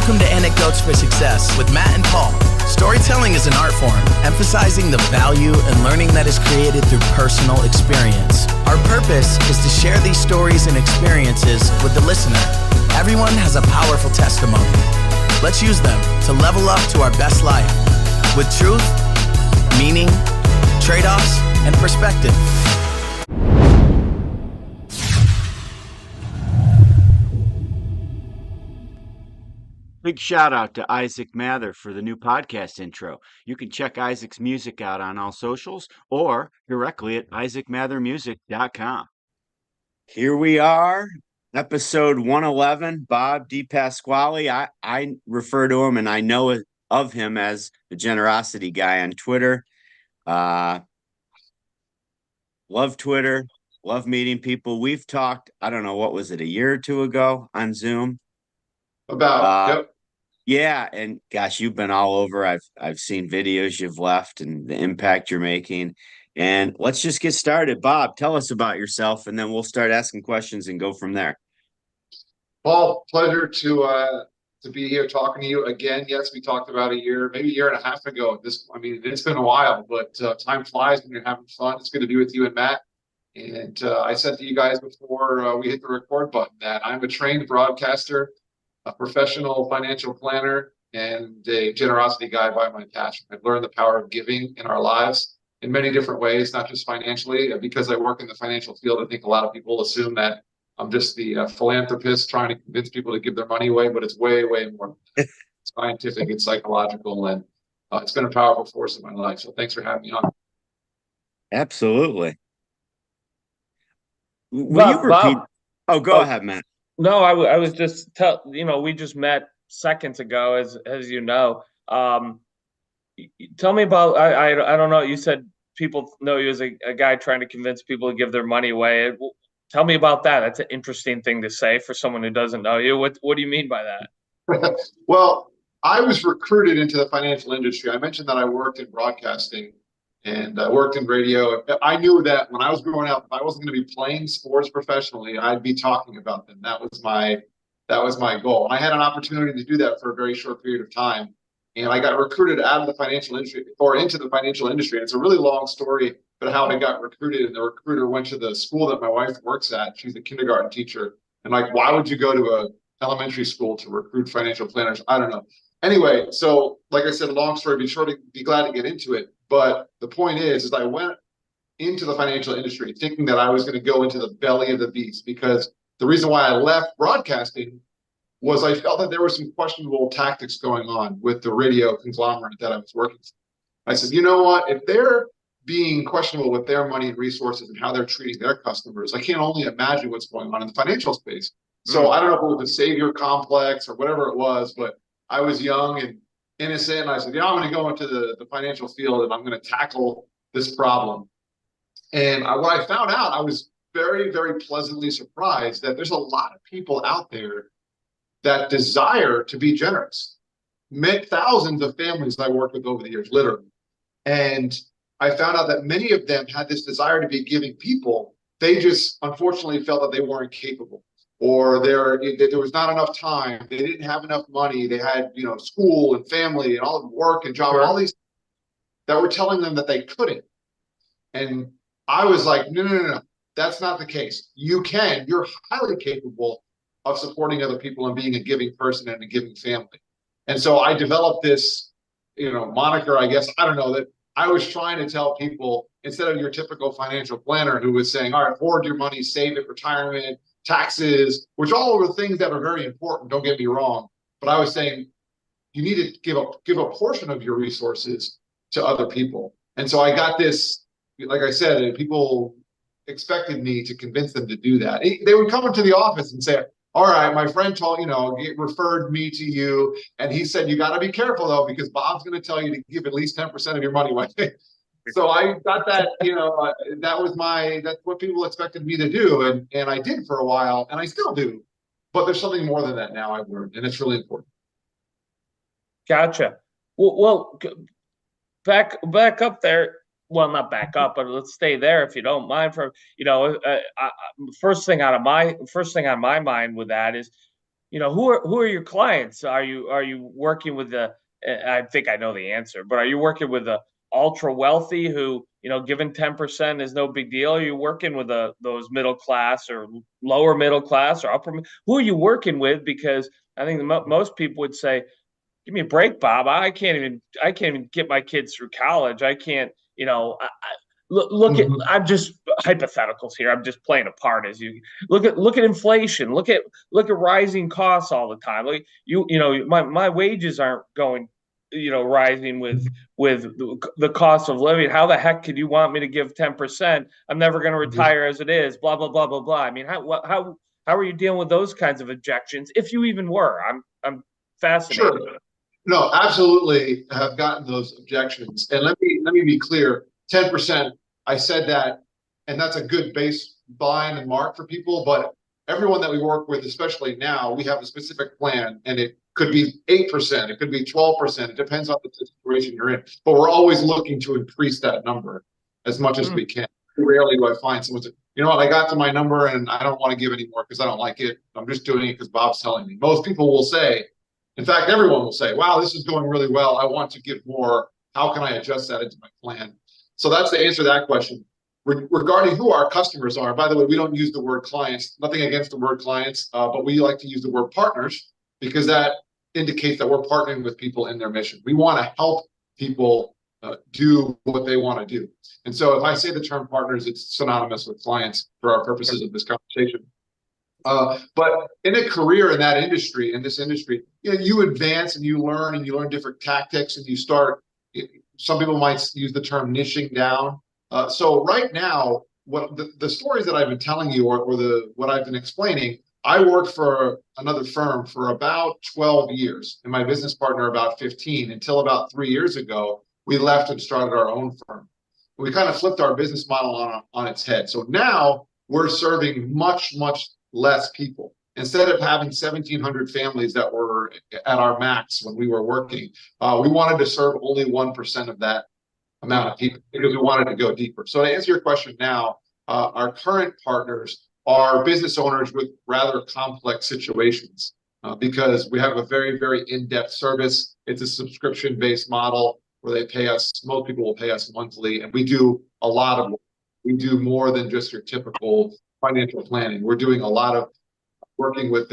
Welcome to Anecdotes for Success with Matt and Paul. Storytelling is an art form, emphasizing the value and learning that is created through personal experience. Our purpose is to share these stories and experiences with the listener. Everyone has a powerful testimony. Let's use them to level up to our best life with truth, meaning, trade-offs, and perspective. Big shout out to Isaac Mather for the new podcast intro. You can check Isaac's music out on all socials or directly at isaacmathermusic.com. Here we are, episode 111. Bob DePasquale. I refer to him and I know of him as the generosity guy on Twitter. Love Twitter. Love meeting people. We've talked, I don't know, what was it, a year or two ago on Zoom? Yep. Yeah, and gosh, you've been all over. I've seen videos you've left and the impact you're making. And let's just get started. Bob, tell us about yourself, and then we'll start asking questions and go from there. Paul, pleasure to be here talking to you again. Yes, we talked about maybe a year and a half ago. It's been a while, but time flies when you're having fun. It's good to be with you and Matt. And I said to you guys before we hit the record button that I'm a trained broadcaster, a professional financial planner, and a generosity guy by my passion. I've learned the power of giving in our lives in many different ways, not just financially. Because I work in the financial field, I think a lot of people assume that I'm just the philanthropist trying to convince people to give their money away, but it's way, way more scientific and psychological, and it's been a powerful force in my life. So thanks for having me on. Absolutely. Will you repeat? Bob, oh, go ahead, Matt. No, I was just we just met seconds ago, as you know. Tell me about I don't know. You said people know you as a guy trying to convince people to give their money away. Tell me about that. That's an interesting thing to say for someone who doesn't know you. What do you mean by that? Well, I was recruited into the financial industry. I mentioned that I worked in broadcasting and I worked in radio. I knew that when I was growing up, if I wasn't going to be playing sports professionally, I'd be talking about them. That was my goal. And I had an opportunity to do that for a very short period of time. And I got recruited out of the financial industry or into the financial industry. And it's a really long story, but how I got recruited. And the recruiter went to the school that my wife works at. She's a kindergarten teacher. And why would you go to a elementary school to recruit financial planners? I don't know. Anyway, so like I said, long story, be glad to get into it. But the point is I went into the financial industry thinking that I was going to go into the belly of the beast, because the reason why I left broadcasting was I felt that there were some questionable tactics going on with the radio conglomerate that I was working for. I said, you know what? If they're being questionable with their money and resources and how they're treating their customers, I can't only imagine what's going on in the financial space. So I don't know if it was a savior complex or whatever it was, but I was young and innocent. And I said, I'm going to go into the financial field and I'm going to tackle this problem. And what I found out, I was very, very pleasantly surprised that there's a lot of people out there that desire to be generous. Thousands of families I worked with over the years, literally. And I found out that many of them had this desire to be giving people. They just unfortunately felt that they weren't capable, or there was not enough time. They didn't have enough money. They had, school and family and all the work and job, all these that were telling them that they couldn't. And I was like, no, that's not the case. You're highly capable of supporting other people and being a giving person and a giving family. And so I developed this, moniker, I guess, I don't know, that I was trying to tell people, instead of your typical financial planner who was saying, all right, hoard your money, save it, retirement, taxes, which all are things that are very important, don't get me wrong. But I was saying, you need to give a portion of your resources to other people. And so I got this, like I said, people expected me to convince them to do that. They would come into the office and say, all right, my friend referred me to you. And he said, you got to be careful, though, because Bob's going to tell you to give at least 10% of your money away. So I got that, that's what people expected me to do. And I did for a while, and I still do. But there's something more than that now I've learned, and it's really important. Gotcha. Well, back up there. Well, not back up, but let's stay there if you don't mind. First thing on my mind with that is, who are your clients? Are you working with I think I know the answer, but are you working with the ultra wealthy who, given 10% is no big deal? Are you working with those middle class or lower middle class or upper? Who are you working with? Because I think most people would say, give me a break, Bob. I can't even get my kids through college. I can't, look at, Mhm. I'm just hypotheticals here. I'm just playing a part as you look at inflation, look at rising costs all the time. Like my wages aren't going, rising with the cost of living. How the heck could you want me to give 10%? I'm never going to retire as it is, blah, blah, blah, blah, blah. I mean, how are you dealing with those kinds of objections? If you even were, I'm fascinated. Sure. No, absolutely have gotten those objections. And let me be clear, 10%, I said that, and that's a good baseline and mark for people, but everyone that we work with, especially now, we have a specific plan, and it could be 8%, it could be 12%, it depends on the situation you're in. But we're always looking to increase that number as much as we can. Rarely do I find someone say, you know what, I got to my number and I don't want to give any more because I don't like it. I'm just doing it because Bob's telling me. Most people will say, in fact, everyone will say, wow, this is going really well. I want to give more. How can I adjust that into my plan? So that's the answer to that question. Regarding who our customers are, by the way, we don't use the word clients, nothing against the word clients, but we like to use the word partners because that indicates that we're partnering with people in their mission. We want to help people do what they want to do. And so if I say the term partners, it's synonymous with clients for our purposes of this conversation. But in a career in that industry, in this industry, you advance and you learn different tactics and you start. Some people might use the term niching down. So right now, what the stories that I've been telling you, or what I've been explaining, I worked for another firm for about 12 years, and my business partner about 15. Until about 3 years ago, we left and started our own firm. We kind of flipped our business model on its head. So now we're serving much less people. Instead of having 1,700 families that were at our max when we were working, we wanted to serve only 1% of that amount of people because we wanted to go deeper. So to answer your question now, our current partners are business owners with rather complex situations because we have a very, very in-depth service. It's a subscription-based model where they pay us, most people will pay us monthly, and we do a lot of work. We do more than just your typical financial planning. We're doing a lot of working with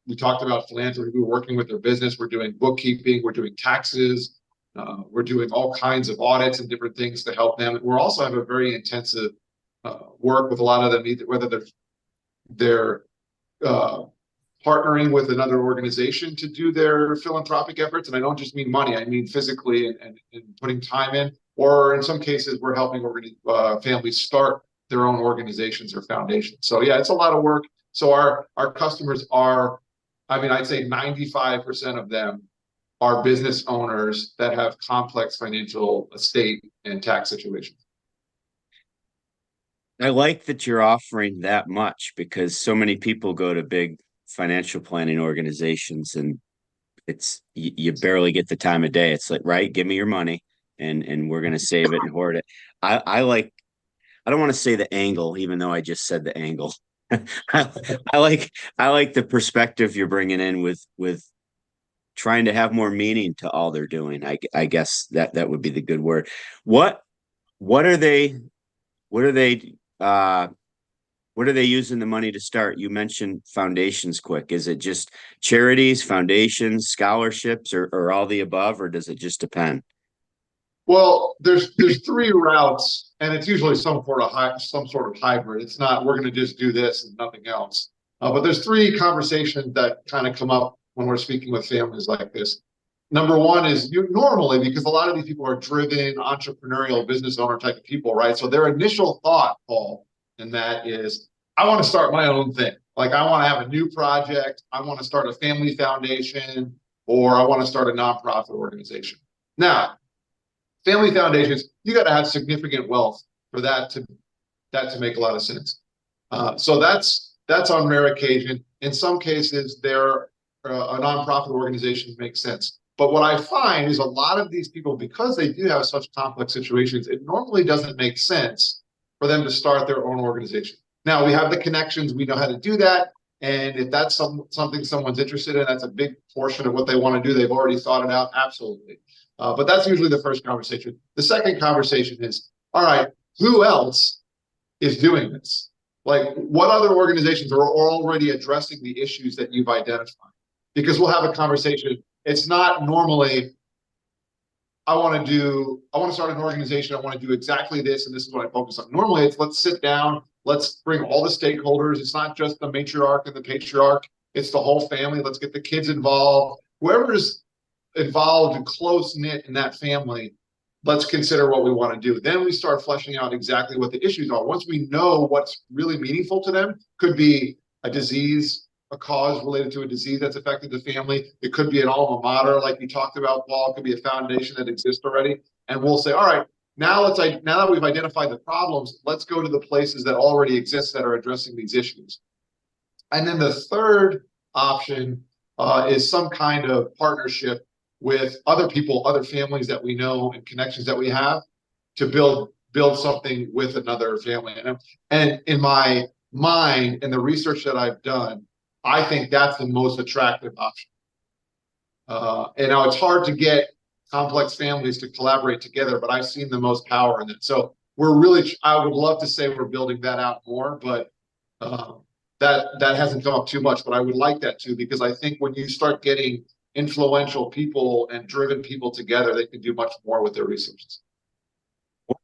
we talked about philanthropy, we're working with their business, we're doing bookkeeping, we're doing taxes, we're doing all kinds of audits and different things to help them. We also have a very intensive work with a lot of them, whether they're partnering with another organization to do their philanthropic efforts. And I don't just mean money, I mean physically and putting time in, or in some cases, we're helping families start their own organizations or foundations. So yeah, it's a lot of work. So our customers are, I'd say 95% of them are business owners that have complex financial estate and tax situations. I like that you're offering that much because so many people go to big financial planning organizations and you barely get the time of day. It's like, right, give me your money and we're going to save it and hoard it. I don't want to say the angle, even though I just said the angle. I like the perspective you're bringing in with trying to have more meaning to all they're doing. I guess that would be the good word. What are they using the money to start? You mentioned foundations quick. Is it just charities, foundations, scholarships, or all the above, or does it just depend? Well, there's 3 routes, and it's usually some sort of hybrid. It's not we're going to just do this and nothing else. But there's 3 conversations that kind of come up when we're speaking with families like this. Number one is normally, because a lot of these people are driven, entrepreneurial, business owner type of people, right? So their initial thought, Paul, and that is, I want to start my own thing. Like I want to have a new project. I want to start a family foundation, or I want to start a nonprofit organization. Now, family foundations, you got to have significant wealth for that to make a lot of sense. So that's on rare occasion. In some cases, a nonprofit organization makes sense. But what I find is a lot of these people, because they do have such complex situations, it normally doesn't make sense for them to start their own organization. Now, we have the connections, we know how to do that, And if that's something someone's interested in, that's a big portion of what they want to do. They've already thought it out. Absolutely. But that's usually the first conversation. The second conversation is, all right, who else is doing this? Like, what other organizations are already addressing the issues that you've identified? Because we'll have a conversation. It's not normally, I want to start an organization. I want to do exactly this, and this is what I focus on. Normally, it's let's sit down, let's bring all the stakeholders. It's not just the matriarch and the patriarch. It's the whole family. Let's get the kids involved. Whoever's involved and close knit in that family, let's consider what we want to do. Then we start fleshing out exactly what the issues are. Once we know what's really meaningful to them, could be a disease, a cause related to a disease that's affected the family. It could be an alma mater, like we talked about, Paul. It could be a foundation that exists already. And we'll say, all right, now that we've identified the problems, let's go to the places that already exist that are addressing these issues. And then the third option is some kind of partnership with other people, other families that we know and connections that we have to build something with another family. And in my mind and the research that I've done, I think that's the most attractive option. And now it's hard to get complex families to collaborate together, but I've seen the most power in it. So I would love to say we're building that out more, but that hasn't come up too much, but I would like that too, because I think when you start getting influential people and driven people together, they can do much more with their resources.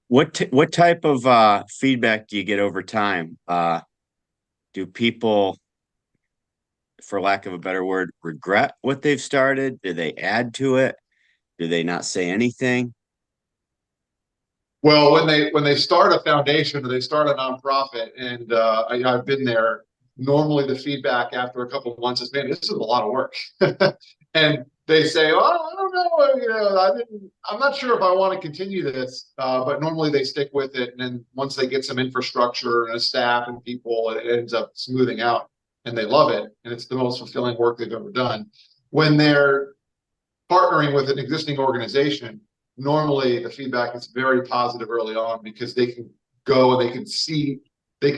What type of feedback do you get over time? Do people, for lack of a better word, regret what they've started? Do they add to it? Do they not say anything? Well, when they start a foundation or they start a nonprofit, and I've been there, normally the feedback after a couple of months is, man, this is a lot of work. And they say, oh, I don't know, I'm not sure if I want to continue this, but normally they stick with it. And then once they get some infrastructure and a staff and people, it ends up smoothing out and they love it. And it's the most fulfilling work they've ever done. When they're partnering with an existing organization, normally the feedback is very positive early on, because they can go and they can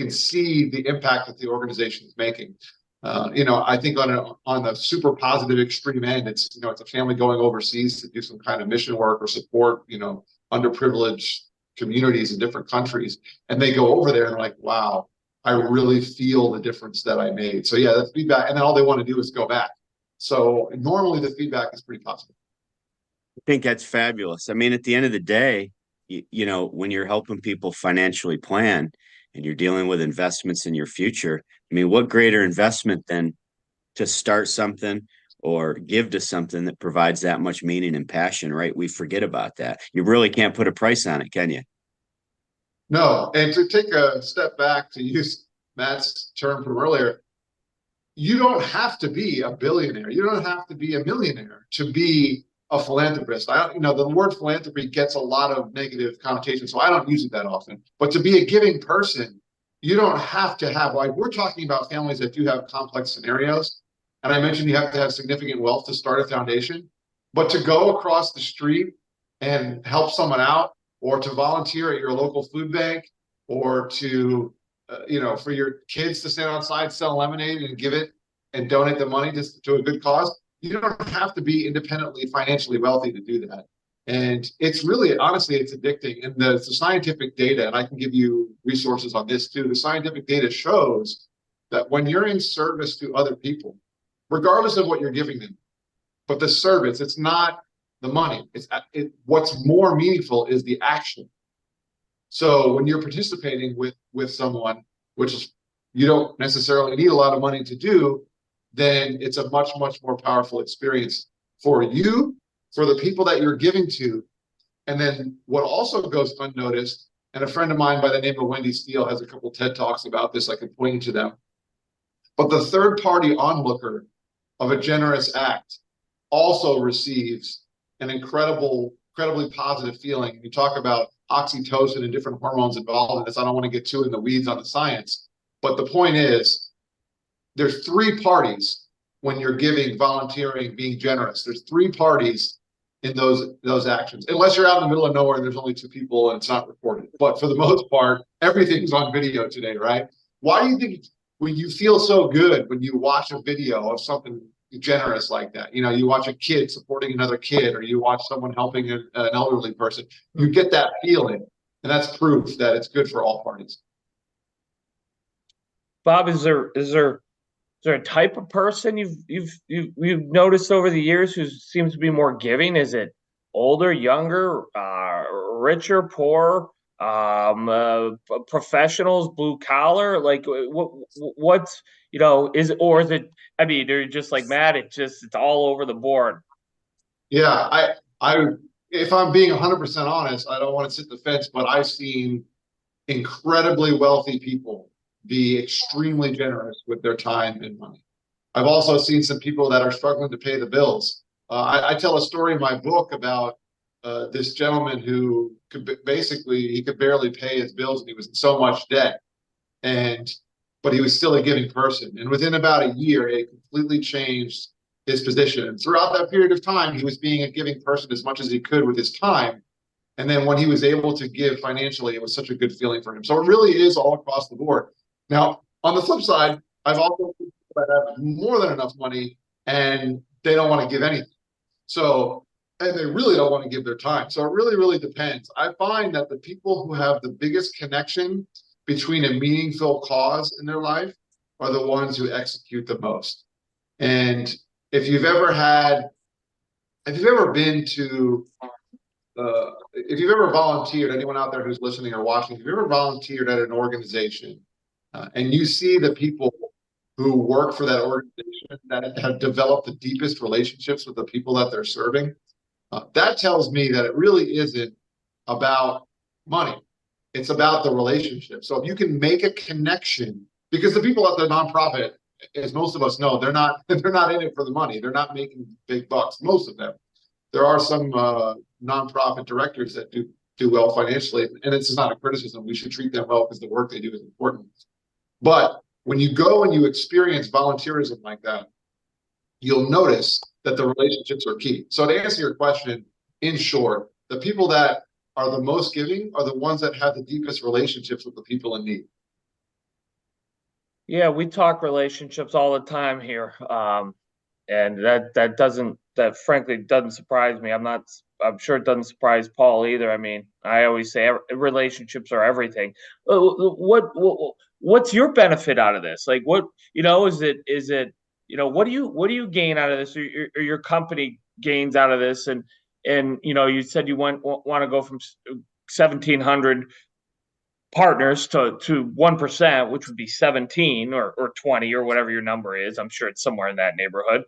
see the impact that the organization is making. I think on the super positive extreme end, it's a family going overseas to do some kind of mission work or support, underprivileged communities in different countries. And they go over there and they're like, wow, I really feel the difference that I made. So yeah, that's feedback. And then all they want to do is go back. So normally the feedback is pretty positive. I think that's fabulous. I mean, at the end of the day, when you're helping people financially plan and you're dealing with investments in your future, I mean, what greater investment than to start something or give to something that provides that much meaning and passion, right? We forget about that. You really can't put a price on it, can you? No, and to take a step back, to use Matt's term from earlier, you don't have to be a billionaire. You don't have to be a millionaire to be a philanthropist. The word philanthropy gets a lot of negative connotations, so I don't use it that often. But to be a giving person, you don't have to have, like, we're talking about families that do have complex scenarios. And I mentioned you have to have significant wealth to start a foundation. But to go across the street and help someone out, or to volunteer at your local food bank, or to, for your kids to stand outside, sell lemonade and give it and donate the money to a good cause, you don't have to be independently financially wealthy to do that. And it's really, honestly, it's addicting. And the scientific data, and I can give you resources on this too, the scientific data shows that when you're in service to other people, regardless of what you're giving them, but the service, it's not the money. What's more meaningful is the action. So when you're participating with someone, which is, you don't necessarily need a lot of money to do, then it's a much, much more powerful experience for you, for the people that you're giving to. And then what also goes unnoticed, and a friend of mine by the name of Wendy Steele has a couple TED Talks about this, I can point you to them. But the third party onlooker of a generous act also receives an incredibly positive feeling. You talk about oxytocin and different hormones involved in this. I don't want to get too in the weeds on the science, but the point is, there's three parties when you're giving, volunteering, being generous. There's three parties in those actions, unless you're out in the middle of nowhere and there's only two people and it's not recorded. But for the most part, everything's on video today, right? Why do you think when you feel so good when you watch a video of something generous like that. You know, you watch a kid supporting another kid, or you watch someone helping an elderly person. You get that feeling, and that's proof that it's good for all parties. Bob, is there a type of person you've noticed over the years who seems to be more giving? Is it older, younger, richer, poor, professionals, blue collar? Like what's is it? I mean, they're just like Matt. It's all over the board. Yeah, I, if I'm being 100% honest, I don't want to sit the fence, but I've seen incredibly wealthy people be extremely generous with their time and money. I've also seen some people that are struggling to pay the bills. I tell a story in my book about this gentleman who basically he could barely pay his bills and he was in so much debt, and but he was still a giving person. And within about a year, it completely changed his position. And throughout that period of time, he was being a giving person as much as he could with his time. And then when he was able to give financially, it was such a good feeling for him. So it really is all across the board. Now, on the flip side, I've also seen people that have more than enough money and they don't want to give anything. So, and they really don't want to give their time. So it really, really depends. I find that the people who have the biggest connection between a meaningful cause in their life are the ones who execute the most. And if you've ever been to if you've ever volunteered, anyone out there who's listening or watching, if you've ever volunteered at an organization and you see the people who work for that organization that have developed the deepest relationships with the people that they're serving, that tells me that it really isn't about money. It's about the relationship. So if you can make a connection, because the people at the nonprofit, as most of us know, they're not in it for the money. They're not making big bucks, most of them. There are some nonprofit directors that do well financially, and it's not a criticism. We should treat them well because the work they do is important. But when you go and you experience volunteerism like that, you'll notice that the relationships are key. So to answer your question, in short, the people that are the most giving are the ones that have the deepest relationships with the people in need. Yeah, we talk relationships all the time here. And that frankly doesn't surprise me. I'm sure it doesn't surprise Paul either. I mean, I always say relationships are everything. What's your benefit out of this? Like, what, is it, what do you gain out of this, or your company gains out of this? And you said you want to go from 1,700 partners to 1%, which would be 17 or 20 or whatever your number is. I'm sure it's somewhere in that neighborhood.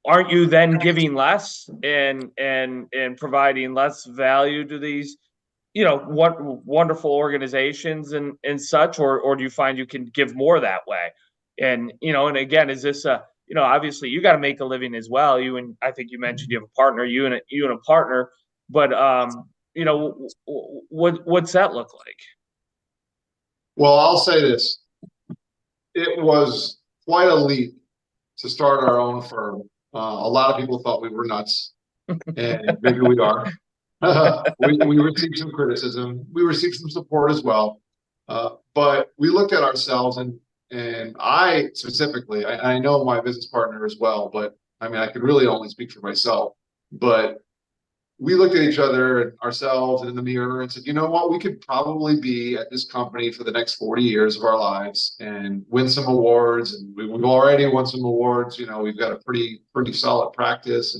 Aren't you then giving less and providing less value to these, what wonderful organizations and such, or do you find you can give more that way? And again, is this obviously you got to make a living as well. I think you mentioned you have a partner, you and a partner, but what's that look like? Well, I'll say this. It was quite a leap to start our own firm. A lot of people thought we were nuts, and maybe we are. We received some criticism. We received some support as well. But we looked at ourselves, and I specifically, I know my business partner as well, but I mean, I could really only speak for myself. But we looked at each other and ourselves in the mirror and said, you know what, we could probably be at this company for the next 40 years of our lives and win some awards. And we've already won some awards. We've got a pretty solid practice.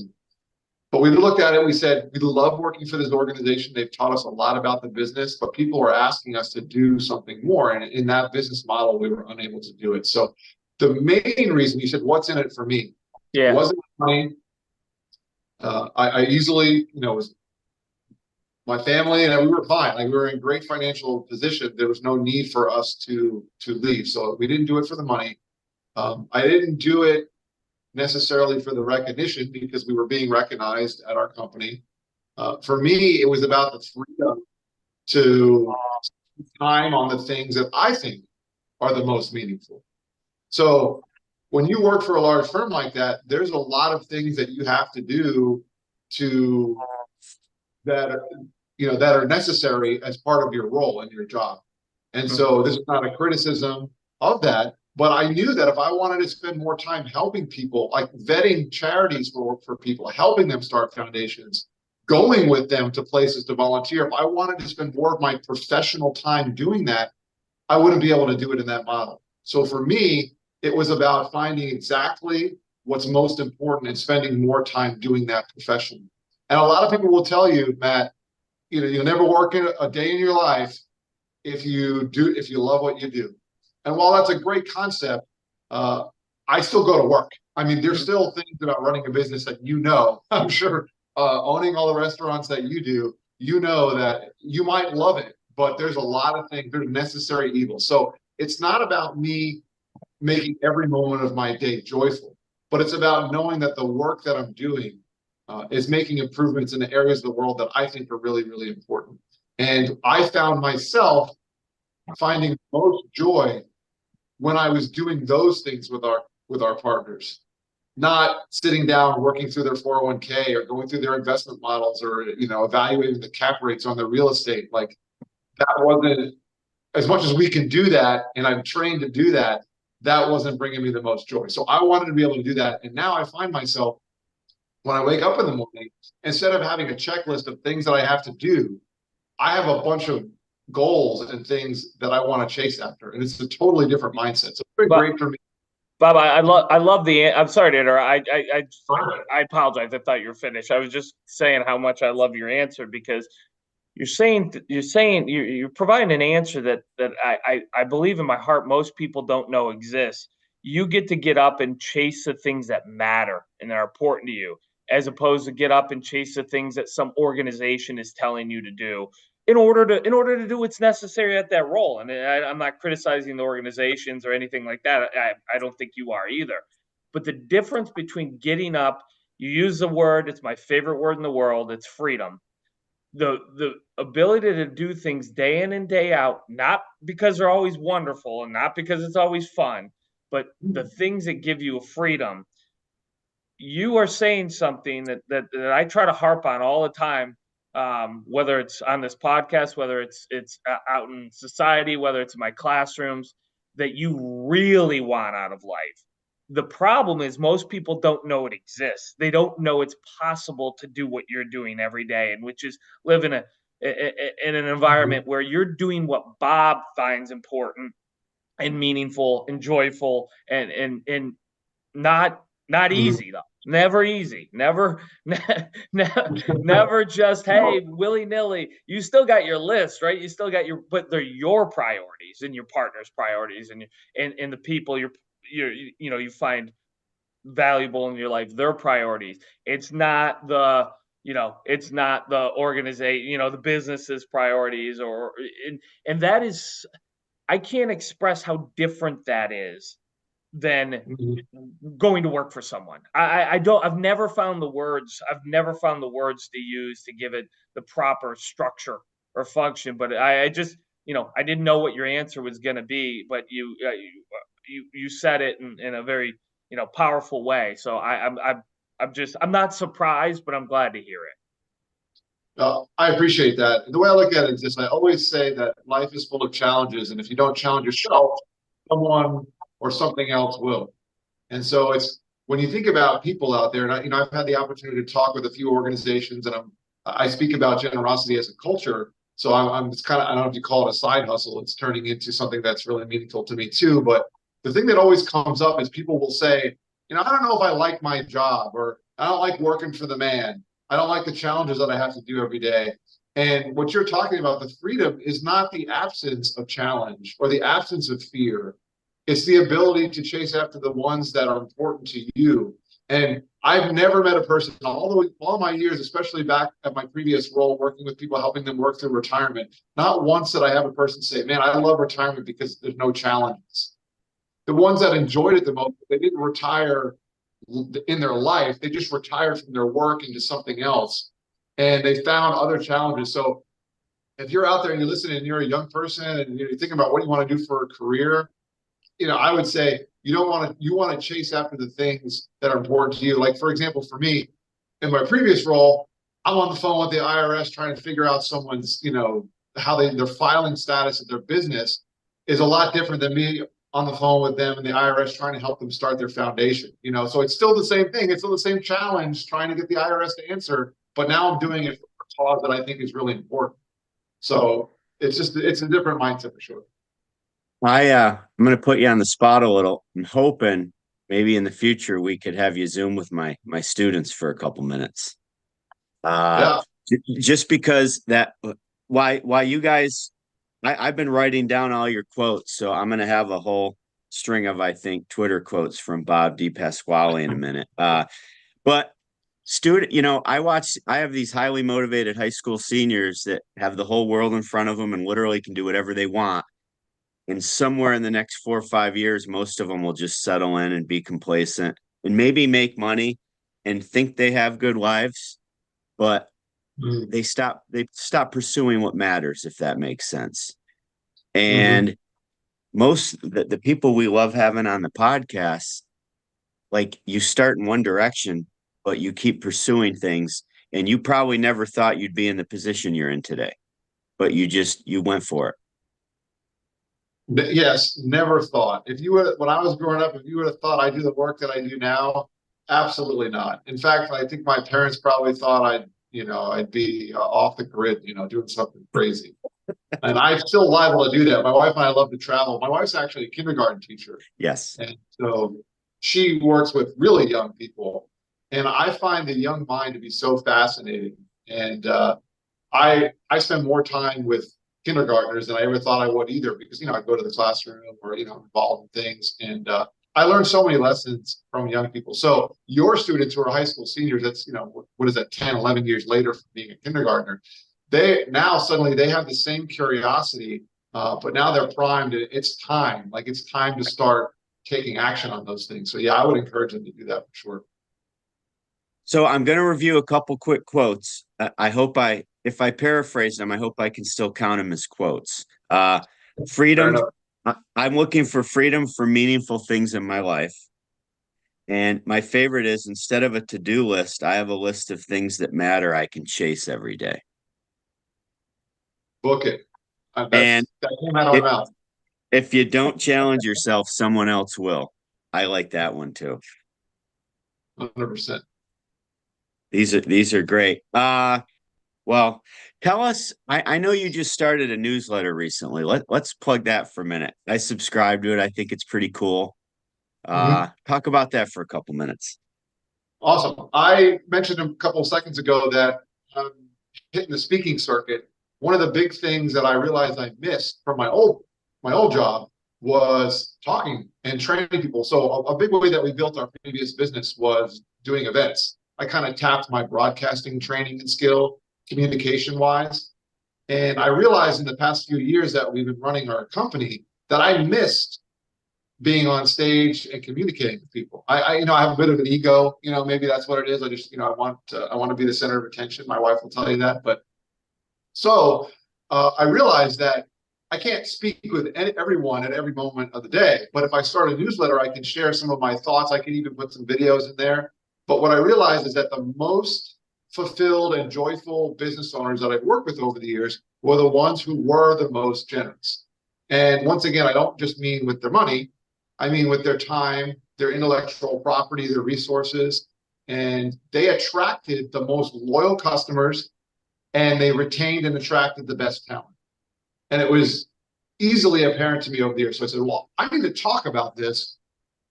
But we looked at it, we said, we love working for this organization. They've taught us a lot about the business, but people are asking us to do something more. And in that business model, we were unable to do it. So the main reason, you said, what's in it for me? Yeah. It wasn't money. I easily, was my family, and we were fine. Like, we were in great financial position. There was no need for us to leave. So we didn't do it for the money. I didn't do it necessarily for the recognition because we were being recognized at our company. For me, it was about the freedom to spend time on the things that I think are the most meaningful. So when you work for a large firm like that, there's a lot of things that you have to do that are necessary as part of your role and your job. And Mhm. so this is not a criticism of that, but I knew that if I wanted to spend more time helping people, like vetting charities for people, helping them start foundations, going with them to places to volunteer, if I wanted to spend more of my professional time doing that, I wouldn't be able to do it in that model. So for me, it was about finding exactly what's most important and spending more time doing that professionally. And a lot of people will tell you, Matt, you'll never work in a day in your life if you love what you do. And while that's a great concept, I still go to work. I mean, there's still things about running a business that I'm sure, owning all the restaurants that you do, that you might love it, but there's a lot of things, there's necessary evils. So it's not about me making every moment of my day joyful, but it's about knowing that the work that I'm doing is making improvements in the areas of the world that I think are really, really important. And I found myself finding most joy when I was doing those things with our partners, not sitting down working through their 401k or going through their investment models or evaluating the cap rates on their real estate. Like that wasn't, as much as we can do that, and I'm trained to do that. That wasn't bringing me the most joy. So I wanted to be able to do that, and now I find myself when I wake up in the morning, instead of having a checklist of things that I have to do, I have a bunch of goals and things that I want to chase after, and it's a totally different mindset. So it's been But great for me. Bob, I love I'm sorry to interrupt. I apologize. I thought you were finished. I was just saying how much I love your answer, because you're providing an answer that I believe in my heart most people don't know exists. You get up and chase the things that matter and that are important to you, as opposed to get up and chase the things that some organization is telling you to do in order to do what's necessary at that role. And I'm not criticizing the organizations or anything like that. I don't think you are either. But the difference between getting up, you use the word, it's my favorite word in the world, it's freedom. The ability to do things day in and day out, not because they're always wonderful and not because it's always fun, but the things that give you a freedom. You are saying something that I try to harp on all the time, whether it's on this podcast, whether it's out in society, whether it's in my classrooms, that you really want out of life. The problem is most people don't know it exists. They don't know it's possible to do what you're doing every day, and which is live in an environment where you're doing what Bob finds important and meaningful and joyful and not easy though. Never easy. Never, never just hey willy nilly. You still got your list, right? You still got but they're your priorities and your partner's priorities and the people you find valuable in your life. Their priorities. It's not the organization. The business's priorities and that is. I can't express how different that is than going to work for someone. I've never found the words to use to give it the proper structure or function, but I just, I didn't know what your answer was going to be, but you said it in a very, powerful way. So I'm not surprised, but I'm glad to hear it. I appreciate that. The way I look at it is this: I always say that life is full of challenges, and if you don't challenge yourself, someone or something else will. And so it's when you think about people out there, and I've had the opportunity to talk with a few organizations, and I speak about generosity as a culture. So it's kind of, I don't know if you call it a side hustle. It's turning into something that's really meaningful to me too. But the thing that always comes up is people will say, I don't know if I like my job, or I don't like working for the man. I don't like the challenges that I have to do every day. And what you're talking about, the freedom, is not the absence of challenge or the absence of fear. It's the ability to chase after the ones that are important to you. And I've never met a person all my years, especially back at my previous role, working with people, helping them work through retirement. Not once did I have a person say, man, I love retirement because there's no challenges. The ones that enjoyed it the most, they didn't retire in their life. They just retired from their work into something else. And they found other challenges. So if you're out there and you're listening and you're a young person and you're thinking about what you want to do for a career, I would say you want to chase after the things that are important to you. Like, for example, for me, in my previous role, I'm on the phone with the IRS trying to figure out someone's, how their filing status of their business is a lot different than me on the phone with them and the IRS trying to help them start their foundation. So it's still the same thing. It's still the same challenge trying to get the IRS to answer, but now I'm doing it for a cause that I think is really important. So it's a different mindset for sure. I'm going to put you on the spot a little. I'm hoping maybe in the future we could have you Zoom with my students for a couple minutes. Yeah. Just because why you guys, I've been writing down all your quotes, so I'm going to have a whole string of, I think, Twitter quotes from Bob DePasquale in a minute. But I have these highly motivated high school seniors that have the whole world in front of them and literally can do whatever they want. And somewhere in the next 4 or 5 years, most of them will just settle in and be complacent and maybe make money and think they have good lives, but they stop pursuing what matters, if that makes sense. And most the people we love having on the podcast, like, you start in one direction, but you keep pursuing things, and you probably never thought you'd be in the position you're in today, but you went for it. Yes, never thought. When I was growing up, if you would have thought I'd do the work that I do now, absolutely not. In fact, I think my parents probably thought I'd be off the grid, doing something crazy. And I'm still liable to do that. My wife and I love to travel. My wife's actually a kindergarten teacher. Yes. And so she works with really young people. And I find the young mind to be so fascinating. And I spend more time with kindergartners than I ever thought I would either, because I go to the classroom or involved in things, and I learned so many lessons from young people. So your students who are high school seniors, that's what is that, 10, 11 years later from being a kindergartner, they now suddenly they have the same curiosity, but now they're primed. It's time to start taking action on those things. So yeah, I would encourage them to do that for sure. So I'm going to review a couple quick quotes. If I paraphrase them, I hope I can still count them as quotes. Freedom. I'm looking for freedom for meaningful things in my life. And my favorite is, instead of a to-do list, I have a list of things that matter I can chase every day. Book it. And that came out of my mouth. If you don't challenge yourself, someone else will. I like that one too. 100%. These are great. Well, tell us, I know you just started a newsletter recently. Let's plug that for a minute. I subscribe to it. I think it's pretty cool. Talk about that for a couple minutes. Awesome. I mentioned a couple of seconds ago that hitting the speaking circuit, one of the big things that I realized I missed from my old job was talking and training people. So a big way that we built our previous business was doing events. I kind of tapped my broadcasting training and skill, communication wise. And I realized in the past few years that we've been running our company that I missed being on stage and communicating with people. I have a bit of an ego, maybe that's what it is. I just, I want to be the center of attention. My wife will tell you that. But so I realized that I can't speak with everyone at every moment of the day. But if I start a newsletter, I can share some of my thoughts. I can even put some videos in there. But what I realized is that the most fulfilled and joyful business owners that I've worked with over the years were the ones who were the most generous. And once again, I don't just mean with their money. I mean with their time, their intellectual property, their resources. And they attracted the most loyal customers, and they retained and attracted the best talent. And it was easily apparent to me over the years. So I said, well, I need to talk about this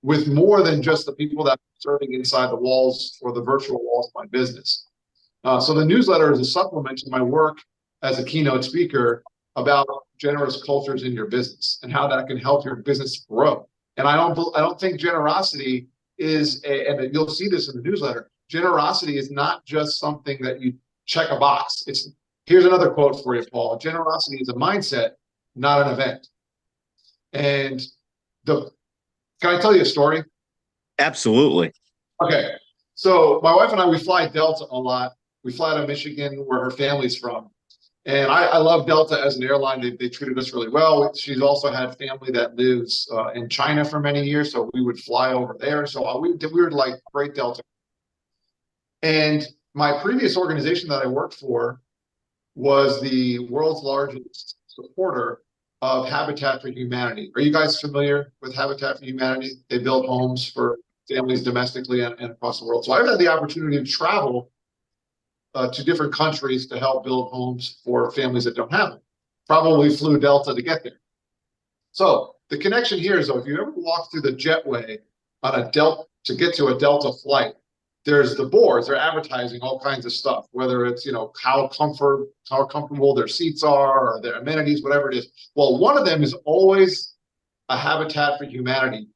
with more than just the people that are serving inside the walls or the virtual walls of my business. So the newsletter is a supplement to my work as a keynote speaker about generous cultures in your business and how that can help your business grow. And I don't think generosity is, and you'll see this in the newsletter, generosity is not just something that you check a box. Here's another quote for you, Paul. Generosity is a mindset, not an event. And can I tell you a story? Absolutely. Okay. So my wife and I, we fly Delta a lot. We fly to Michigan, where her family's from. And I love Delta as an airline. They treated us really well. She's also had family that lives in China for many years. So we would fly over there. So we were like great Delta. And my previous organization that I worked for, was the world's largest supporter of Habitat for Humanity. Are you guys familiar with Habitat for Humanity? They build homes for families domestically and across the world. So I've had the opportunity to travel to different countries to help build homes for families that don't have them. Probably flew Delta to get there. So the connection here is, though, if you ever walk through the jetway on a Delta to get to a Delta flight, there's the boards. They're advertising all kinds of stuff, whether it's how comfortable their seats are or their amenities, whatever it is. Well, one of them is always a Habitat for Humanity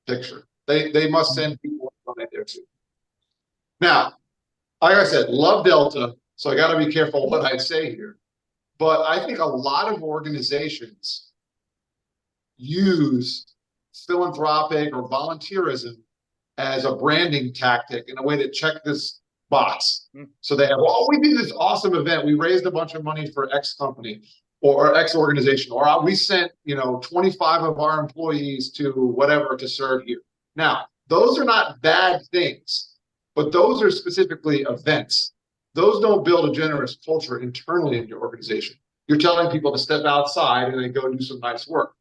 picture. They must send people on it there too. Now, like I said, love Delta, so I got to be careful what I say here. But I think a lot of organizations use philanthropic or volunteerism as a branding tactic in a way to check this box. So they have, well, we did this awesome event. We raised a bunch of money for X company or X organization, or we sent 25 of our employees to whatever to serve here. Now, those are not bad things, but those are specifically events. Those don't build a generous culture internally in your organization. You're telling people to step outside and then go do some nice work.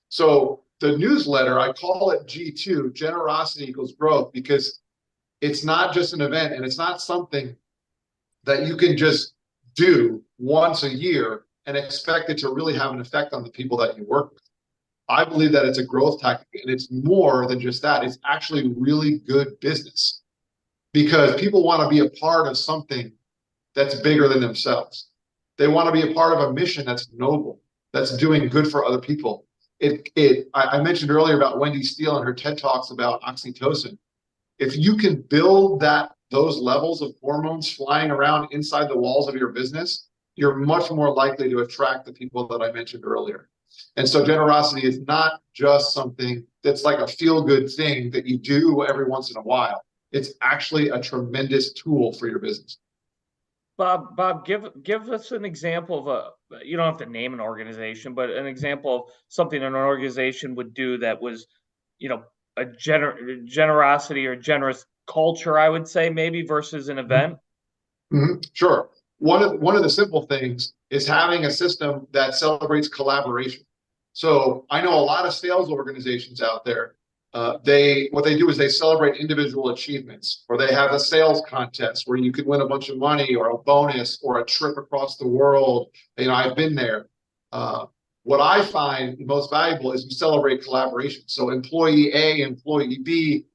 So the newsletter, I call it G2, generosity equals growth, because it's not just an event and it's not something that you can just do once a year and expect it to really have an effect on the people that you work with. I believe that it's a growth tactic, and it's more than just that. It's actually really good business because people want to be a part of something that's bigger than themselves. They want to be a part of a mission that's noble, that's doing good for other people. I mentioned earlier about Wendy Steele and her TED Talks about oxytocin. If you can build those levels of hormones flying around inside the walls of your business, you're much more likely to attract the people that I mentioned earlier. And so generosity is not just something that's like a feel-good thing that you do every once in a while. It's actually a tremendous tool for your business. Bob, give us an example of you don't have to name an organization, but an example of something an organization would do that was, a generosity or generous culture, I would say, maybe, versus an event. Mm-hmm. Sure. One of the simple things is having a system that celebrates collaboration. So I know a lot of sales organizations out there. What they do is they celebrate individual achievements, or they have a sales contest where you can win a bunch of money or a bonus or a trip across the world. I've been there. What I find most valuable is we celebrate collaboration. So employee A, employee B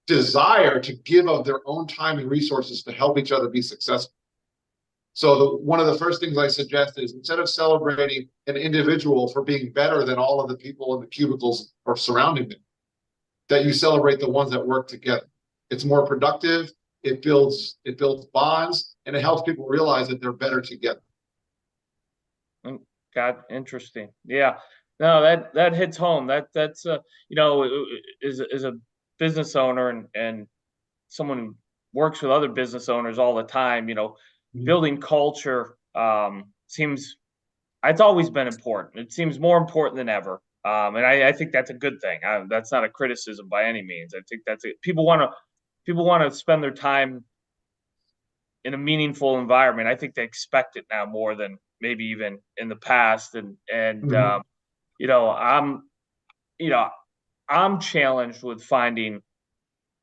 desire to give of their own time and resources to help each other be successful. So one of the first things I suggest is, instead of celebrating an individual for being better than all of the people in the cubicles or surrounding them, that you celebrate the ones that work together. It's more productive, it builds bonds, and it helps people realize that they're better together. God, interesting. Yeah. No, that hits home. That's as a business owner and someone who works with other business owners all the time, building culture seems, it's always been important. It seems more important than ever. And I think that's a good thing. That's not a criticism by any means. I think people want to spend their time in a meaningful environment. I think they expect it now more than maybe even in the past. And I'm challenged with finding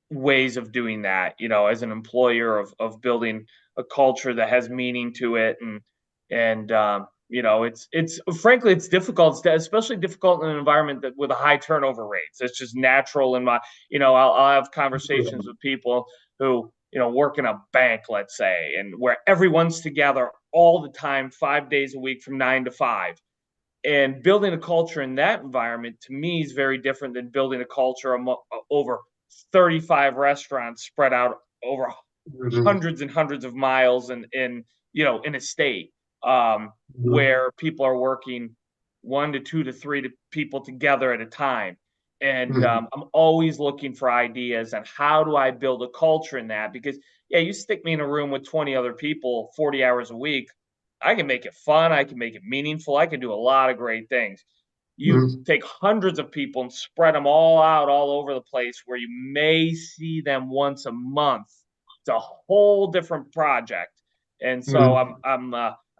ways of doing that, as an employer, of building a culture that has meaning to it. And it's frankly, it's difficult, especially difficult in an environment with a high turnover rates. It's just natural in my, I'll have conversations with people who, work in a bank, let's say, and where everyone's together all the time, 5 days a week from 9 to 5. And building a culture in that environment, to me, is very different than building a culture over 35 restaurants spread out over hundreds and hundreds of miles in a state, where people are working 1 to 2 to 3 people together at a time. And I'm always looking for ideas on how do I build a culture in that, because you stick me in a room with 20 other people 40 hours a week, I can make it fun, I can make it meaningful, I can do a lot of great things. You take hundreds of people and spread them all out all over the place, where you may see them once a month. It's a whole different project. And so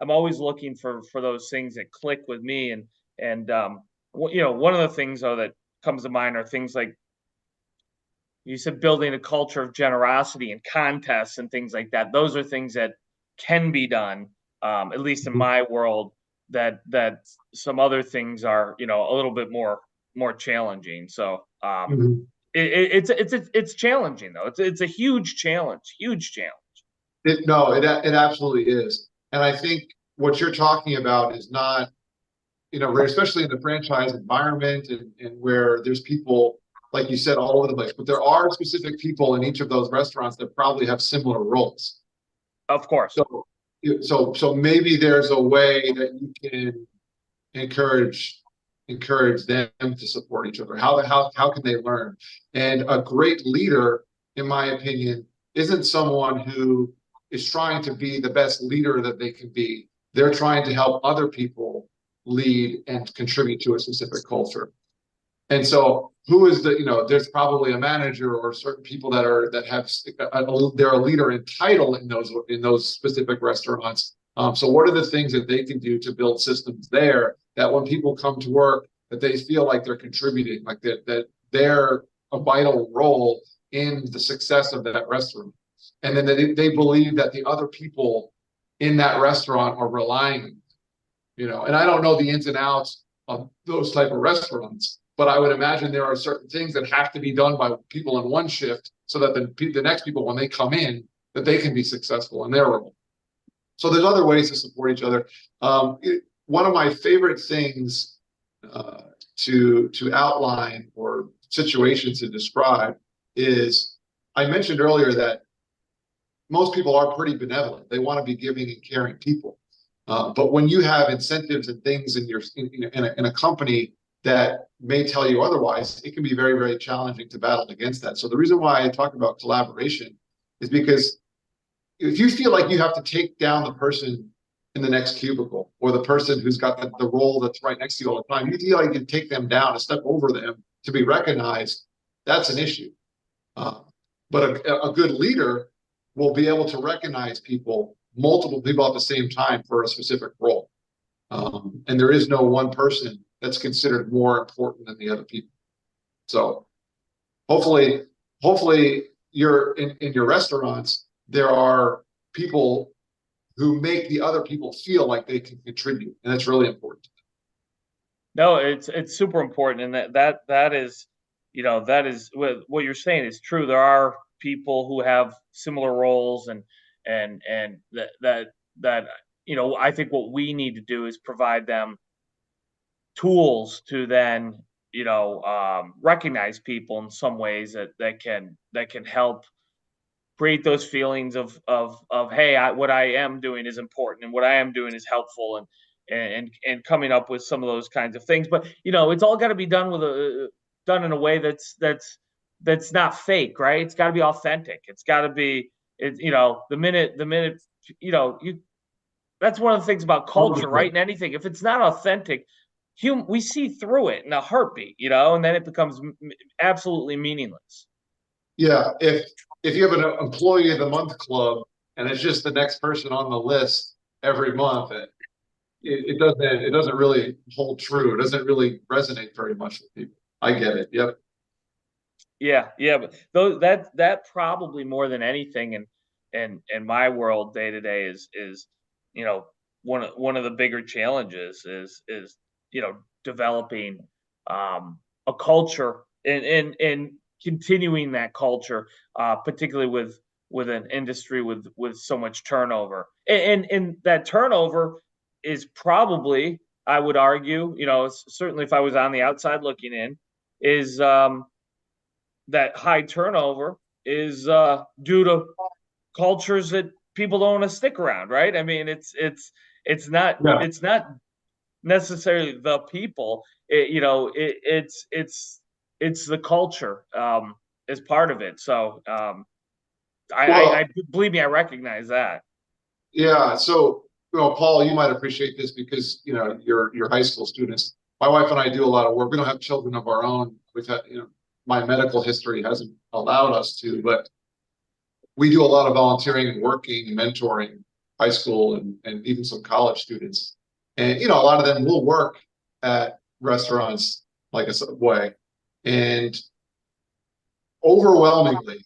I'm always looking for those things that click with me. And one of the things though that comes to mind are things like you said, building a culture of generosity and contests and things like that. Those are things that can be done, at least in my world. That some other things are, a little bit more challenging. So Mhm. it's challenging though. It's a huge challenge, huge challenge. No, it absolutely is. And I think what you're talking about is not, especially in the franchise environment and where there's people, like you said, all over the place, but there are specific people in each of those restaurants that probably have similar roles. Of course. So maybe there's a way that you can encourage them to support each other. How can they learn? And a great leader, in my opinion, isn't someone who is trying to be the best leader that they can be. They're trying to help other people lead and contribute to a specific culture. And so who is there's probably a manager or certain people that have they're a leader in title in those specific restaurants. So what are the things that they can do to build systems there that when people come to work, that they feel like they're contributing, like that they're a vital role in the success of that restaurant. And then they believe that the other people in that restaurant are relying on them, and I don't know the ins and outs of those type of restaurants, but I would imagine there are certain things that have to be done by people in one shift so that the next people, when they come in, that they can be successful in their role. So there's other ways to support each other. One of my favorite things to outline or situations to describe is, I mentioned earlier that most people are pretty benevolent. They want to be giving and caring people. But when you have incentives and things in a company that may tell you otherwise, it can be very, very challenging to battle against that. So the reason why I talk about collaboration is because if you feel like you have to take down the person in the next cubicle or the person who's got the role that's right next to you all the time, you feel like you can take them down, a step over them to be recognized, that's an issue. But a good leader will be able to recognize multiple people at the same time for a specific role. And there is no one person that's considered more important than the other people. So hopefully you're in your restaurants, there are people who make the other people feel like they can contribute. And that's really important. No, it's super important. And that is, that is what you're saying is true. There are people who have similar roles and that I think what we need to do is provide them tools to then recognize people in some ways that can help create those feelings of hey, what I am doing is important and what I am doing is helpful, and coming up with some of those kinds of things. But it's all got to be done done in a way that's not fake, right? It's got to be authentic. It's got to be the minute you that's one of the things about culture, right? And anything, if it's not authentic, we see through it in a heartbeat, and then it becomes absolutely meaningless. Yeah, if you have an employee of the month club and it's just the next person on the list every month, it doesn't really hold true. It doesn't really resonate very much with people. I get it. Yep. Yeah, but that probably more than anything in my world day to day is one of the bigger challenges is developing a culture and continuing that culture, particularly with an industry with so much turnover, and that turnover is probably, I would argue, certainly if I was on the outside looking in, is that high turnover is due to cultures that people don't want to stick around, right? I mean, it's not necessarily the people. It's the culture as part of it. So I believe me, I recognize that. Yeah. So Paul, you might appreciate this because you're high school students. My wife and I do a lot of work. We don't have children of our own. We've had my medical history hasn't allowed us to, but we do a lot of volunteering and working and mentoring high school and even some college students. And, a lot of them will work at restaurants like a Subway. And overwhelmingly,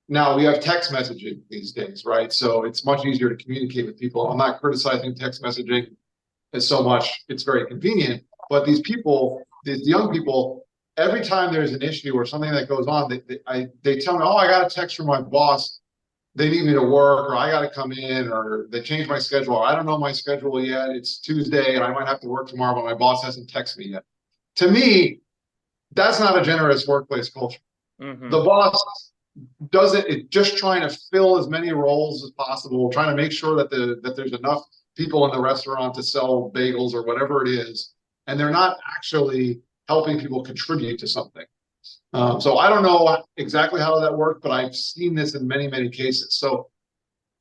now we have text messaging these days, right? So it's much easier to communicate with people. I'm not criticizing text messaging as so much. It's very convenient. But these people, these young people, every time there's an issue or something that goes on, they tell me, oh, I got a text from my boss. They need me to work, or I got to come in, or they changed my schedule. I don't know my schedule yet. It's Tuesday and I might have to work tomorrow, but my boss hasn't texted me yet. To me, that's not a generous workplace culture. Mm-hmm. The boss doesn't, just trying to fill as many roles as possible, trying to make sure that there's enough people in the restaurant to sell bagels or whatever it is. And they're not actually helping people contribute to something. So I don't know exactly how that worked, but I've seen this in many, many cases. So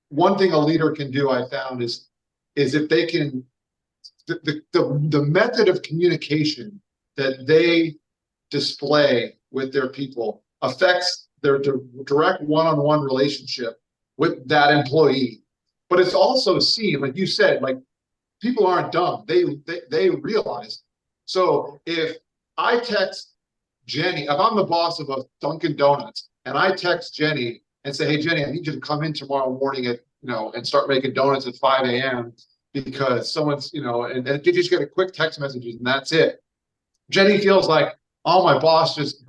one thing a leader can do, I found, is if they can, the method of communication that they display with their people affects their direct one-on-one relationship with that employee. But it's also seen, like you said, like people aren't dumb. They realize. So if I text Jenny, if I'm the boss of a Dunkin' Donuts and I text Jenny and say, hey, Jenny, I need you to come in tomorrow morning at, and start making donuts at 5 a.m. because someone's, and you just get a quick text messages and that's it. Jenny feels like, oh, my boss's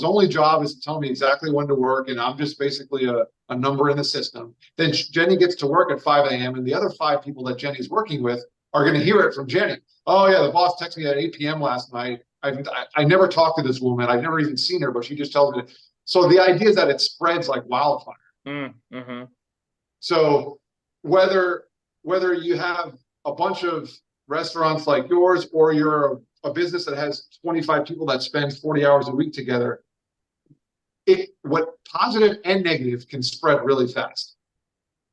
only job is to tell me exactly when to work. And I'm just basically a number in the system. Then Jenny gets to work at 5 a.m. and the other 5 people that Jenny's working with are going to hear it from Jenny. Oh yeah, the boss texted me at 8 p.m. last night. I never talked to this woman. I've never even seen her, but she just tells me. So the idea is that it spreads like wildfire. Mm-hmm. So whether you have a bunch of restaurants like yours, or you're a business that has 25 people that spend 40 hours a week together, what positive and negative can spread really fast.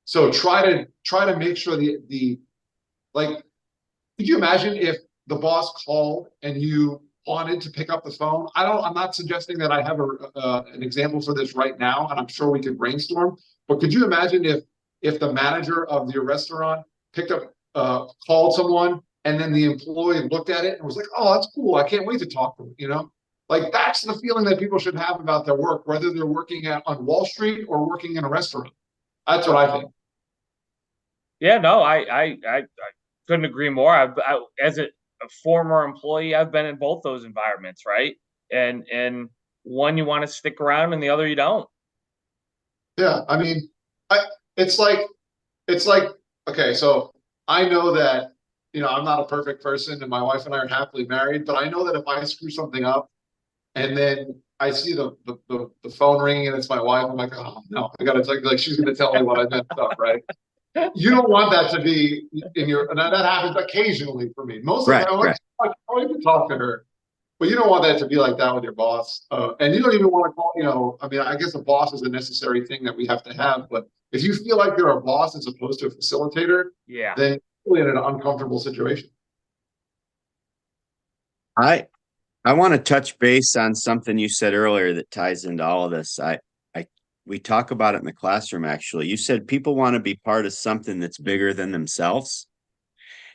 So try to make sure like, could you imagine if the boss called and you wanted to pick up the phone? I'm not suggesting that I have an example for this right now, and I'm sure we could brainstorm. But could you imagine if the manager of your restaurant picked up, called someone, and then the employee looked at it and was like, "Oh, that's cool. I can't wait to talk to them." Like that's the feeling that people should have about their work, whether they're working on Wall Street or working in a restaurant. That's what I think. Yeah, no, I couldn't agree more. As a former employee, I've been in both those environments, right? And one you want to stick around, and the other you don't. Yeah, I mean, it's like okay. So I know that I'm not a perfect person, and my wife and I are happily married. But I know that if I screw something up, and then I see the phone ringing and it's my wife, I'm like, oh no, I gotta like she's gonna tell me what I messed up, right? You don't want that to be in your, and that happens occasionally for me. Most of the time, I don't even talk to her, but you don't want that to be like that with your boss. And you don't even want to call, I mean, I guess a boss is a necessary thing that we have to have, but if you feel like you're a boss as opposed to a facilitator, yeah, then you're really in an uncomfortable situation. I want to touch base on something you said earlier that ties into all of this. We talk about it in the classroom, actually. You said people want to be part of something that's bigger than themselves.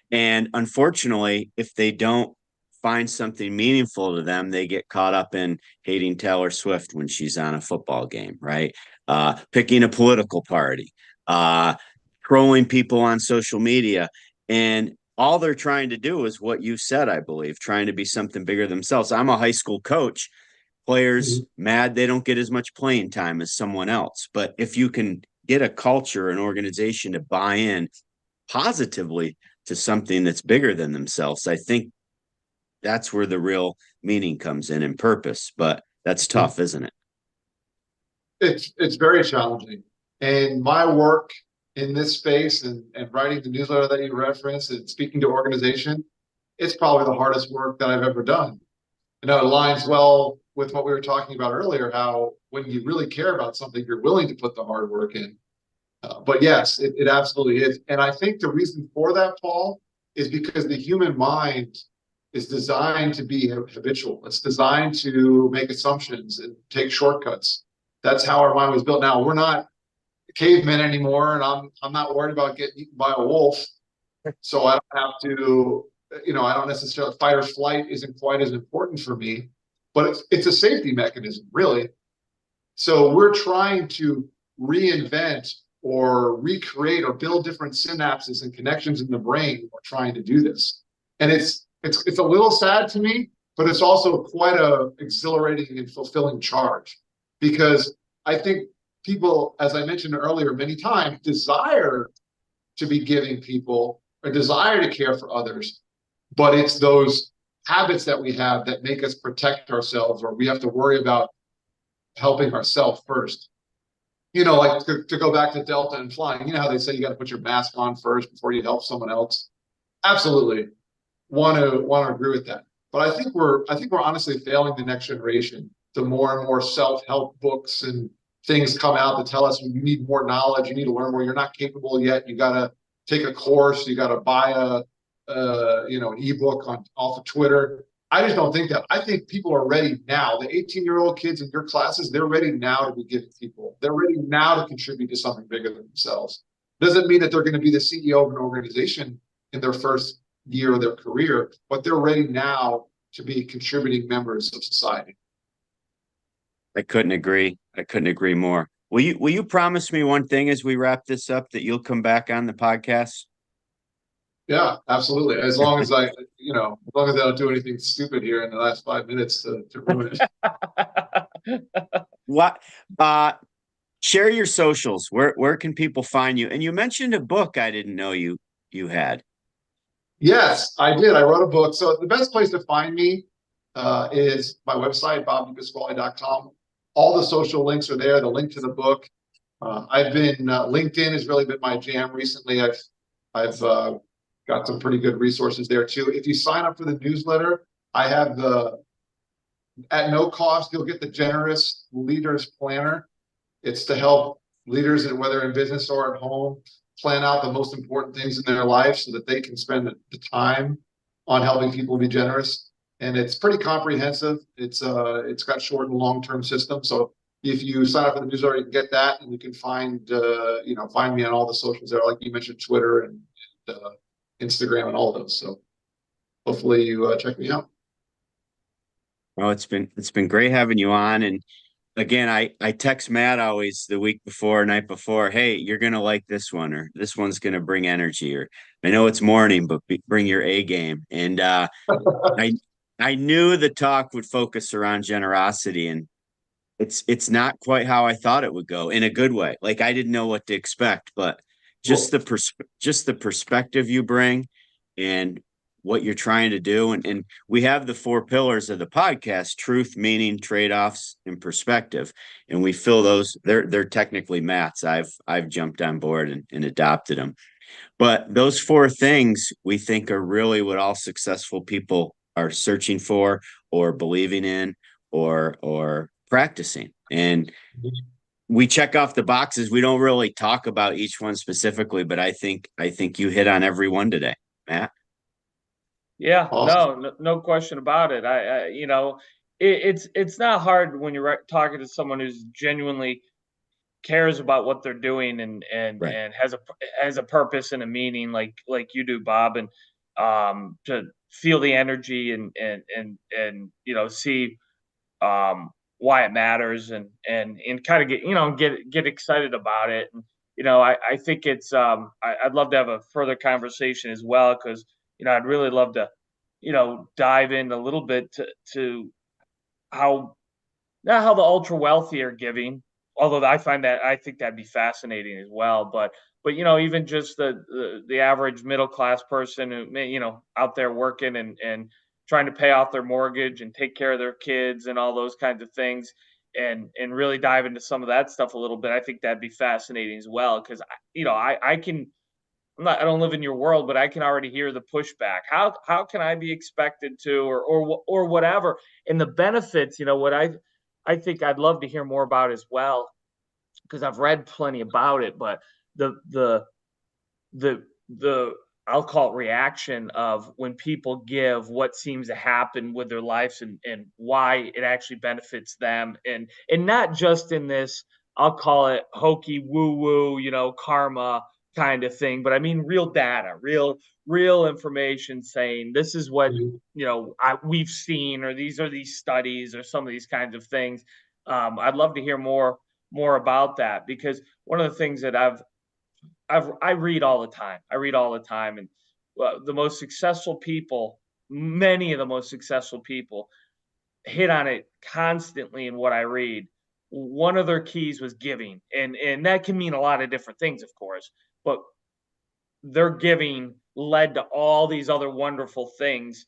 And unfortunately, if they don't find something meaningful to them, they get caught up in hating Taylor Swift when she's on a football game, right? Picking a political party, trolling people on social media. And all they're trying to do is what you said, I believe, trying to be something bigger themselves. I'm a high school coach. Players mad they don't get as much playing time as someone else. But if you can get a culture, an organization to buy in positively to something that's bigger than themselves, I think that's where the real meaning comes in and purpose. But that's tough, isn't it? It's very challenging. And my work in this space and writing the newsletter that you referenced and speaking to organization, it's probably the hardest work that I've ever done. It aligns well with what we were talking about earlier, how when you really care about something, you're willing to put the hard work in. But yes, it absolutely is. And I think the reason for that, Paul, is because the human mind is designed to be habitual. It's designed to make assumptions and take shortcuts. That's how our mind was built. Now, we're not, cavemen anymore, and I'm not worried about getting eaten by a wolf. So I don't have to, I don't necessarily, fight or flight isn't quite as important for me, but it's a safety mechanism, really. So we're trying to reinvent or recreate or build different synapses and connections in the brain. We're trying to do this, and it's a little sad to me, but it's also quite a exhilarating and fulfilling charge, because I think people, as I mentioned earlier, many times desire to be giving people, a desire to care for others, but it's those habits that we have that make us protect ourselves, or we have to worry about helping ourselves first. Like to go back to Delta and flying, how they say you got to put your mask on first before you help someone else. Absolutely want to agree with that. But I think we're honestly failing the next generation. The more and more self-help books and things come out that tell us you need more knowledge, you need to learn more, you're not capable yet, you got to take a course, you got to buy an ebook off of Twitter. I just don't think that. I think people are ready now. The 18-year-old kids in your classes, they're ready now to be giving people. They're ready now to contribute to something bigger than themselves. Doesn't mean that they're going to be the CEO of an organization in their first year of their career, but they're ready now to be contributing members of society. I couldn't agree. I couldn't agree more. Will you promise me one thing as we wrap this up, that you'll come back on the podcast? Yeah, absolutely. As long as as long as I don't do anything stupid here in the last 5 minutes to ruin it. What share your socials. Where can people find you? And you mentioned a book I didn't know you had. Yes, I did. I wrote a book. So the best place to find me is my website, bobdepasquale.com. All the social links are there. The link to the book. I've been LinkedIn has really been my jam recently. I've got some pretty good resources there too. If you sign up for the newsletter, I have at no cost, you'll get the Generous Leaders Planner. It's to help leaders, whether in business or at home, plan out the most important things in their life so that they can spend the time on helping people be generous. And it's pretty comprehensive. It's got short and long-term systems. So if you sign up for the newsletter, you can get that, and you can find me on all the socials there, like you mentioned, Twitter and Instagram and all those. So hopefully you check me out. Well, it's been great having you on. And again, I text Matt always the week before, night before, hey, you're gonna like this one, or this one's gonna bring energy, or I know it's morning, but bring your A game. And I knew the talk would focus around generosity, and it's not quite how I thought it would go, in a good way. Like, I didn't know what to expect, but just the perspective you bring and what you're trying to do. And we have the 4 pillars of the podcast: truth, meaning, trade-offs, and perspective. And we fill those, they're technically Matt's. I've jumped on board and adopted them. But those 4 things we think are really what all successful people are searching for, or believing in, or practicing. And we check off the boxes. We don't really talk about each one specifically, but I think you hit on every one today, Matt. Yeah, Awesome. no question about it. It's not hard when you're talking to someone who's genuinely cares about what they're doing, Right. and has a purpose and a meaning, like you do, Bob, and to feel the energy, and see why it matters, and kind of get excited about it. And I think I'd love to have a further conversation as well, because I'd really love to dive in a little bit to how, not how the ultra wealthy are giving, although I think that'd be fascinating as well. But even just the average middle class person who out there working, and trying to pay off their mortgage and take care of their kids and all those kinds of things, and really dive into some of that stuff a little bit. I think that'd be fascinating as well, because I can. I don't live in your world, but I can already hear the pushback. How can I be expected to, or whatever? And the benefits, what I think I'd love to hear more about as well, because I've read plenty about it. But the I'll call it reaction of when people give, what seems to happen with their lives, and why it actually benefits them, and not just in this I'll call it hokey woo woo, karma kind of thing, but I mean real data, real information saying this is what we've seen, or these are these studies, or some of these kinds of things. I'd love to hear more about that, because one of the things that I read all the time. And the most successful people, many of the most successful people, hit on it constantly in what I read. One of their keys was giving, and that can mean a lot of different things, of course, but their giving led to all these other wonderful things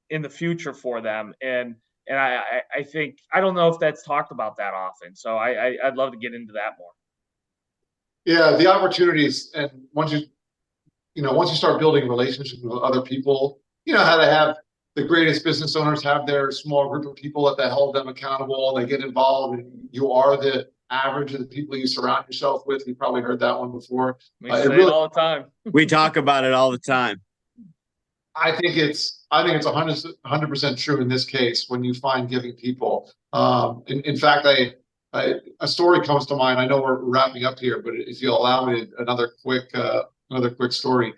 in the future for them. And I think, I don't know if that's talked about that often, so I'd love to get into that more. Yeah, the opportunities, and once you start building relationships with other people, how to have the greatest business owners have their small group of people that hold them accountable. They get involved, and you are the average of the people you surround yourself with. You probably heard that one before. We say it all the time. We talk about it all the time. I think it's 100% true in this case when you find giving people. In fact, a story comes to mind. I know we're wrapping up here, but if you'll allow me another quick story.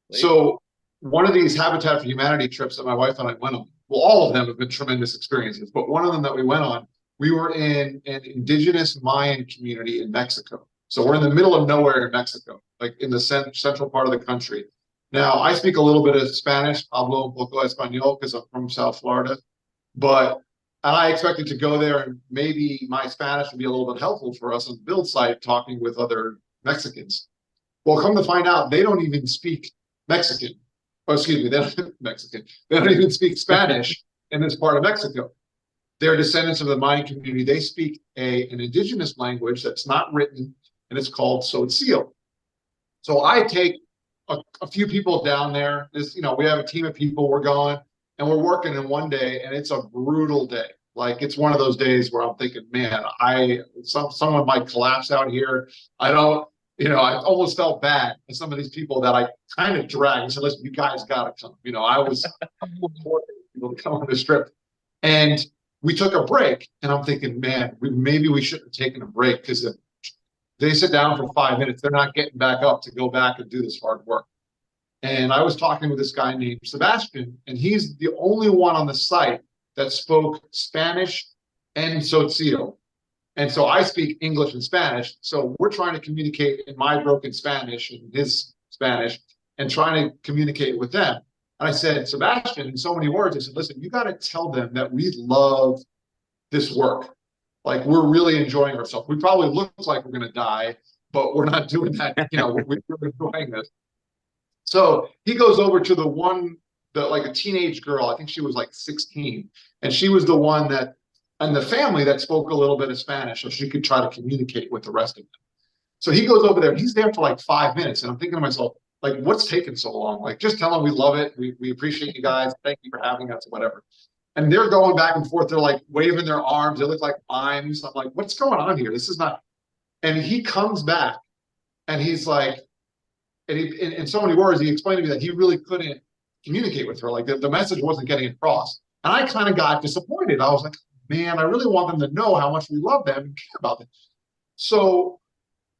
Please. So one of these Habitat for Humanity trips that my wife and I went on, well, all of them have been tremendous experiences, but one of them that we went on, we were in an indigenous Mayan community in Mexico. So we're in the middle of nowhere in Mexico, like in the central part of the country. Now, I speak a little bit of Spanish, hablo un poco español, because I'm from South Florida, and I expected to go there and maybe my Spanish would be a little bit helpful for us on the build site, talking with other Mexicans. Well, come to find out, they don't even speak Mexican. Oh, excuse me, they don't Mexican. They don't even speak Spanish in this part of Mexico. They're descendants of the Mayan community. They speak an indigenous language that's not written, and it's called Tzotzil. So I take a few people down there. We have a team of people. We're going and we're working in one day, and it's a brutal day. Like, it's one of those days where I'm thinking, man, someone might collapse out here. I almost felt bad for some of these people that I kind of dragged and said, listen, you guys got to come. I was people to come on this trip. And we took a break, and I'm thinking, man, maybe we shouldn't have taken a break, because if they sit down for 5 minutes, they're not getting back up to go back and do this hard work. And I was talking with this guy named Sebastian, and he's the only one on the site that spoke Spanish and Tzotzil. And so I speak English and Spanish. So we're trying to communicate in my broken Spanish and his Spanish, and trying to communicate with them. And I said, Sebastian, in so many words, I said, listen, you got to tell them that we love this work. Like, we're really enjoying ourselves. We probably look like we're going to die, but we're not doing that. We're enjoying this. So he goes over to like a teenage girl. I think she was like 16. And she was the one and the family that spoke a little bit of Spanish, so she could try to communicate with the rest of them. So he goes over there. He's there for like 5 minutes. And I'm thinking to myself, like, what's taking so long? Like, just tell them we love it. We appreciate you guys. Thank you for having us, whatever. And they're going back and forth. They're like waving their arms. They look like mimes. I'm like, what's going on here? This is not. And he comes back, and he's like, and in so many words, he explained to me that he really couldn't communicate with her. Like, the message wasn't getting across. And I kind of got disappointed. I was like, man, I really want them to know how much we love them and care about them. So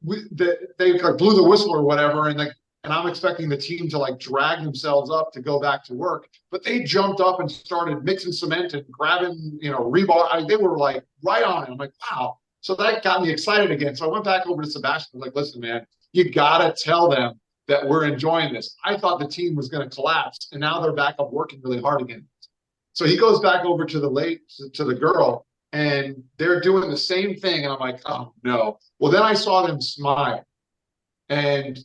they like blew the whistle or whatever, and I'm expecting the team to like drag themselves up to go back to work, but they jumped up and started mixing cement and grabbing, rebar. They were like right on it. I'm like, wow. So that got me excited again. So I went back over to Sebastian. I was like, listen, man, you gotta tell them that we're enjoying this. I thought the team was going to collapse, and now they're back up working really hard again. So he goes back over to the girl, and they're doing the same thing. And I'm like, oh no. Well, then I saw them smile, and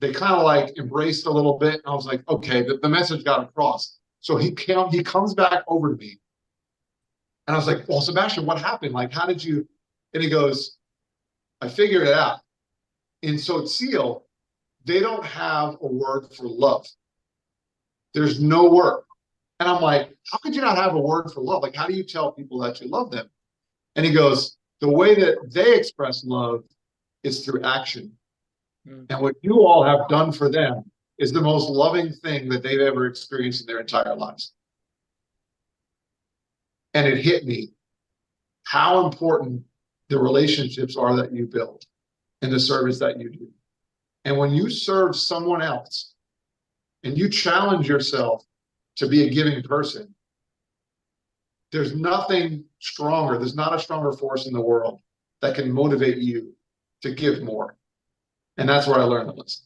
they kind of like embraced a little bit. And I was like, okay, the message got across. So he comes back over to me, and I was like, well, Sebastian, what happened? Like, how did you? And he goes, I figured it out. In Tzotzil, they don't have a word for love. There's no word. And I'm like, how could you not have a word for love? Like, how do you tell people that you love them? And he goes, the way that they express love is through action. And what you all have done for them is the most loving thing that they've ever experienced in their entire lives. And it hit me how important the relationships are that you build and the service that you do. And when you serve someone else and you challenge yourself to be a giving person, there's nothing stronger. There's not a stronger force in the world that can motivate you to give more. And that's where I learned the lesson.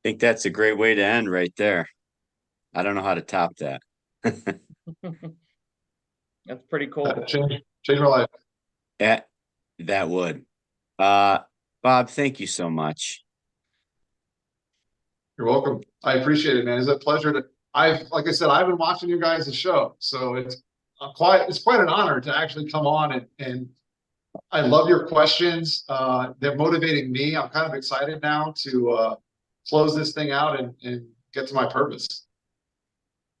I think that's a great way to end right there. I don't know how to top that. That's pretty cool. Change my life. Yeah, that would. Bob, thank you so much. You're welcome. I appreciate it, man. It's a pleasure to. Like I said, I've been watching you guys' show, so it's quite an honor to actually come on and I love your questions. They're motivating me. I'm kind of excited now to close this thing out and get to my purpose.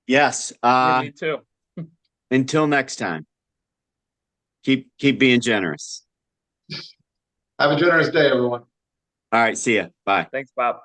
Yes. Yeah, me too. Until next time. Keep being generous. Have a generous day, everyone. All right. See ya. Bye. Thanks, Bob.